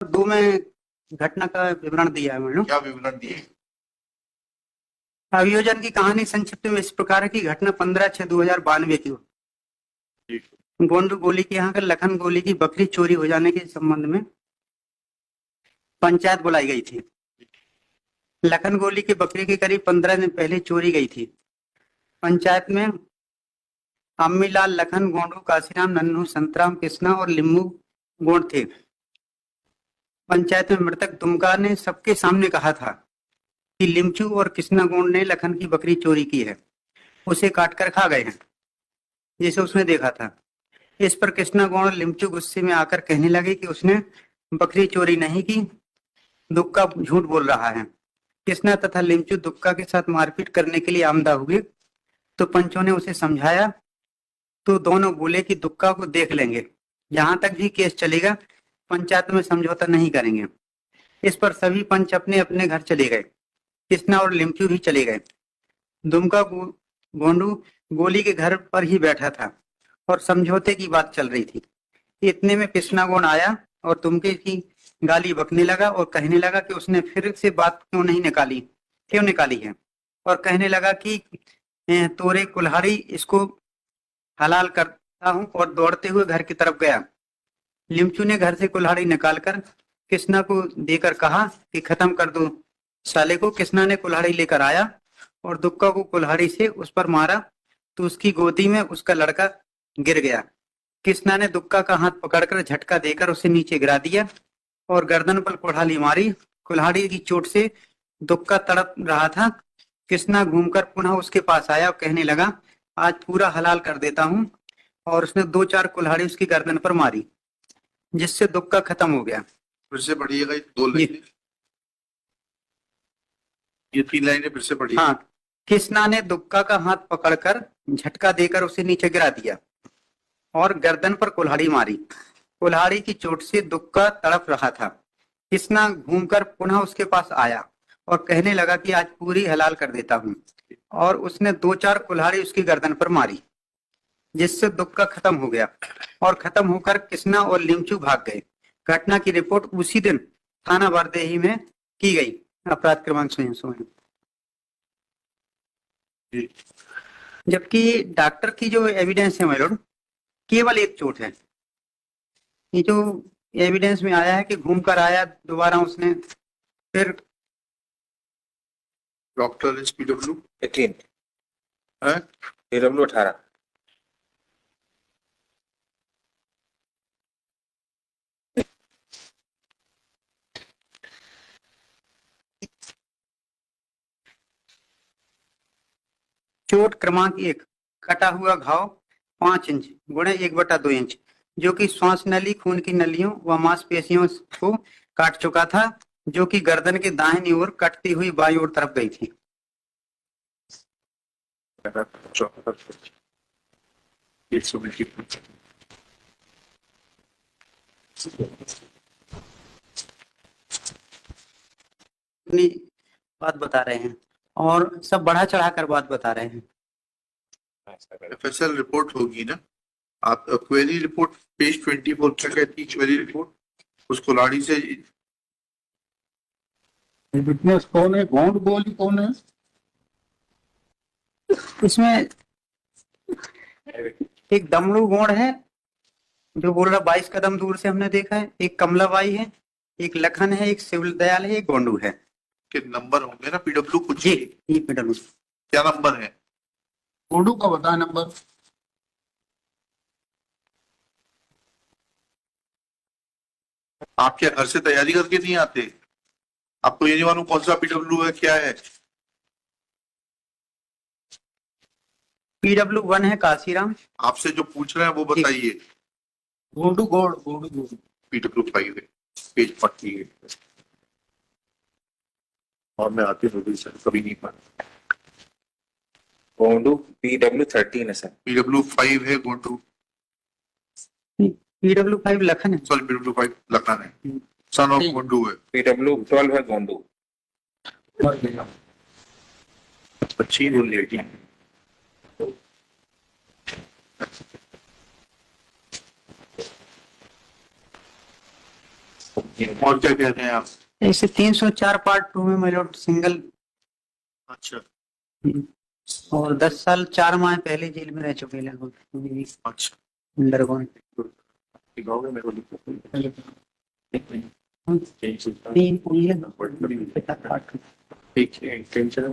दो में घटना का विवरण दिया है मैडम। क्या विवरण दिए? अभियोजन की कहानी संक्षिप्त में इस प्रकार है कि घटना 15/6/2092 की ठीक। गोंडू गोली के यहाँ का लखन गोली की बकरी चोरी हो जाने के संबंध में पंचायत बुलाई गई थी। लखन गोली की बकरी के करीब 15 दिन पहले चोरी गई थी। पंचायत में अम्मीलाल, लखन, गोंडू, काशीराम, नन्नू, संतराम, कृष्णा और लिम्बू गोंड थे। पंचायत में मृतक दुमका ने सबके सामने कहा था कि लिमचू और कृष्णा गोंड ने लखन की बकरी चोरी की है, उसे काट कर खा गए हैं जैसे उसने देखा था। इस पर कृष्णा गोंड और लिमचू गुस्से में आकर कहने लगे कि उसने बकरी चोरी नहीं की, दुक्का झूठ बोल रहा है। कृष्णा तथा लिमचू दुक्का के साथ मारपीट करने के लिए आमदा हुए तो पंचों ने उसे समझाया तो दोनों बोले कि दुक्का को देख लेंगे, जहां तक भी केस चलेगा पंचायत में समझौता नहीं करेंगे। इस पर सभी पंच अपने अपने घर चले गए। कृष्णा और लिमचू भी चले गए। दुमका गोंडू गोली के घर पर ही बैठा था और समझौते की बात चल रही थी। इतने में कृष्णा गोंड आया और दुमके की गाली बकने लगा और कहने लगा कि उसने फिर से बात क्यों निकाली है, और कहने लगा कि तोरे कुल्हाड़ी इसको हलाल करता हूं, और दौड़ते हुए घर की तरफ गया। लिमचू ने घर से कुल्हाड़ी निकालकर कृष्णा को देकर कहा कि खत्म कर दो साले को। कृष्णा ने कुल्हाड़ी लेकर आया और दुक्का को कुल्हाड़ी से उस पर मारा तो उसकी गोदी में उसका लड़का गिर गया। कृष्णा ने दुक्का का हाथ पकड़कर झटका देकर उसे नीचे गिरा दिया और गर्दन पर कुल्हाड़ी मारी। कुल्हाड़ी की चोट से दुक्का तड़प रहा था। कृष्णा घूमकर पुनः उसके पास आया और कहने लगा, आज पूरा हलाल कर देता हूं, और उसने 2-4 कुल्हाड़ी उसकी गर्दन पर मारी जिससे दुक्का खत्म हो गया। फिर से पढ़िएगा, ये 2 लाइनें, ये 3 लाइनें फिर से पढ़िए। हाँ, कृष्णा ने दुक्का का हाथ पकड़कर झटका देकर उसे नीचे गिरा दिया और गर्दन पर कुल्हाड़ी मारी। कुल्हाड़ी की चोट से दुक्का तड़प रहा था। कृष्णा घूमकर पुनः उसके पास आया और कहने लगा कि आज पूरी हलाल कर देता हूं, और उसने 2-4 कुल्हाड़ी उसकी गर्दन पर मारी जिससे दुक्का खत्म हो गया, और खत्म होकर कृष्णा और लिमचू भाग गए। घटना की रिपोर्ट उसी दिन थाना बरदेही में की गई। अपराध क्रमांक स्वयं। जबकि डॉक्टर की जो एविडेंस है मैडम, केवल एक चोट है। ये जो एविडेंस में आया है कि घूमकर आया दोबारा उसने, फिर डॉक्टर एस PW 18 है, PW 18। चोट क्रमांक 1, कटा हुआ घाव 5 इंच गुणे 1/2 इंच, जो कि श्वास नली, खून की नलियों व मांसपेशियों को काट चुका था, जो कि गर्दन के दाहिनी ओर कटती हुई बाईं ओर तरफ गई थी। 120 अपनी बात बता रहे हैं और सब बढ़ा चढ़ाकर बात बता रहे हैं। FSL रिपोर्ट होगी ना, आप क्वेरी रिपोर्ट पेज 24 क्या कहती है क्वेरी रिपोर्ट? उस कुल्हाड़ी से विटनेस कौन है, गोंड गोली कौन है? इसमें एक दमड़ू गोंड है जो बोल रहा 22 कदम दूर से हमने देखा है, एक कमलाबाई है, एक लखन है, एक शिव दयाल है, एक गोंडू है। के नंबर होंगे ना, PW कुछ जी, ये PW। क्या नंबर है? गोंडू का बताया नंबर। आप क्या घर से तैयारी करके नहीं आते? आपको ये नहीं मालूम कौन सा PW है, क्या है? PW1 है काशीराम। आपसे जो पूछ रहे हैं वो बताइए। गोंडू गोंड PW 5 है, पेज 48 और मैं आती हूँ सर, कभी नहीं पढ़ा। गोंडू PW 13 है सर। PW 5 है गोंडू, PW5 लखन है। सॉरी PW 5 लखन है, सन ऑफ गोंडू है। PW 12 है गोंडू। अच्छी बोल रही है। और क्या कहते हैं आप? ऐसे 304 पार्ट 2 में मेलोड सिंगल, अच्छा और 10 साल 4 माह पहले जेल में रह चुके हैं लगभग अच्छा अंडरगोन। दिखाओगे मेरे को तीन उंगलियां, ठीक है टेंशन